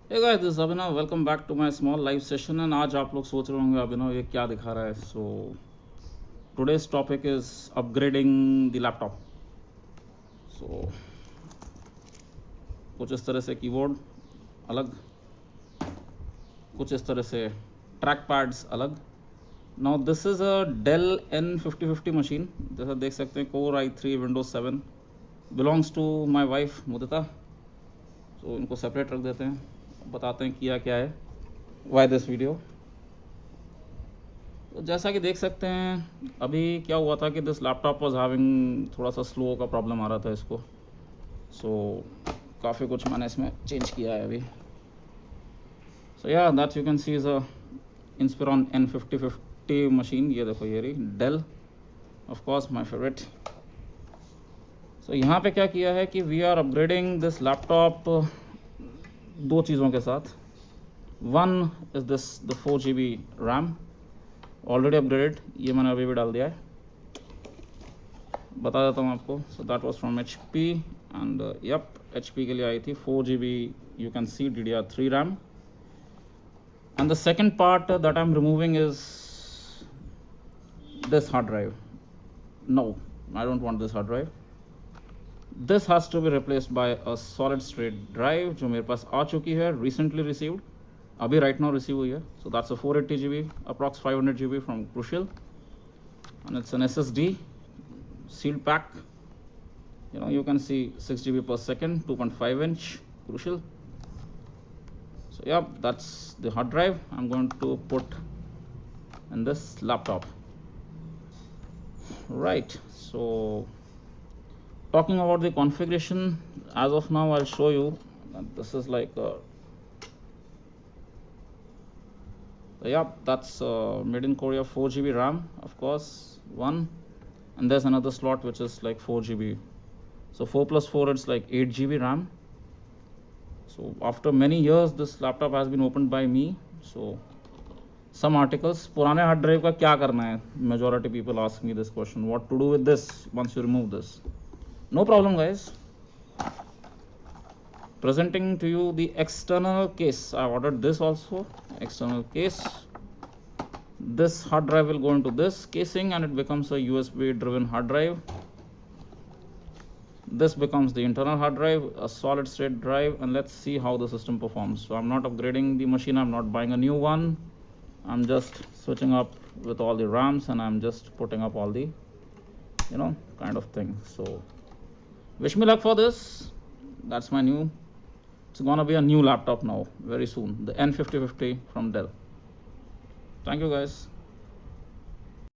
Hey guys, this is Abhinav. Welcome back to my small live session. And आज आप लोग सोच रहे होंगे अभिनव ये क्या दिखा रहा है. So today's topic is upgrading the laptop. So कुछ इस तरह से कीबोर्ड अलग, कुछ इस तरह से ट्रैक पैड्स अलग. Now this is a Dell N5050 machine. जैसा देख सकते हैं Core i3 Windows 7 belongs to my wife Mudita. So इनको सेपरेट रख देते हैं, बताते हैं किया क्या है, वाई दिस वीडियो. तो जैसा कि देख सकते हैं अभी क्या हुआ था कि दिस लैपटॉप वाज हैविंग थोड़ा सा स्लो का प्रॉब्लम आ रहा था इसको. सो काफ़ी कुछ मैंने इसमें चेंज किया है अभी. So yeah that you can see is a Inspiron N5050 machine. ये देखो ये रही Dell, of course my favourite. So यहाँ पे क्या किया है कि we are upgrading this laptop दो चीज़ों के साथ. One is this the 4GB RAM already upgraded, ये मैंने अभी भी डाल दिया है, बता देता हूँ आपको. So that was from HP and yup HP के लिए आई थी 4GB. You can see DDR3 RAM. And the second part that I am removing is this hard drive. No, I don't want this hard drive. This has to be replaced by a solid state drive जो मेरे पास आ चुकी है, recently received, अभी right now receive हुई है. So that's a 480GB, approx 500GB from Crucial, and it's an SSD sealed pack. You know, you can see 6GB per second, 2.5 inch Crucial. So yeah, that's the hard drive I'm going to put in this laptop. Right, so talking about the configuration, as of now I'll show you that this is like yeah, that's made in Korea, 4GB RAM, of course, one, and there's another slot which is like 4GB. So 4 plus 4, it's like 8GB RAM. So after many years this laptop has been opened by me. So some articles, पुराने hard drive का क्या करना है, majority people ask me this question, what to do with this once you remove this. No problem guys, presenting to you the external case. I ordered this also, external case. This hard drive will go into this casing and it becomes a USB driven hard drive. This becomes the internal hard drive, a solid state drive, and let's see how the system performs. So I'm not upgrading the machine, I'm not buying a new one, I'm just switching up with all the RAMs and I'm just putting up all the, you know, kind of thing. So wish me luck for this. That's my new, it's gonna be a new laptop now very soon, the N5050 from Dell. Thank you guys.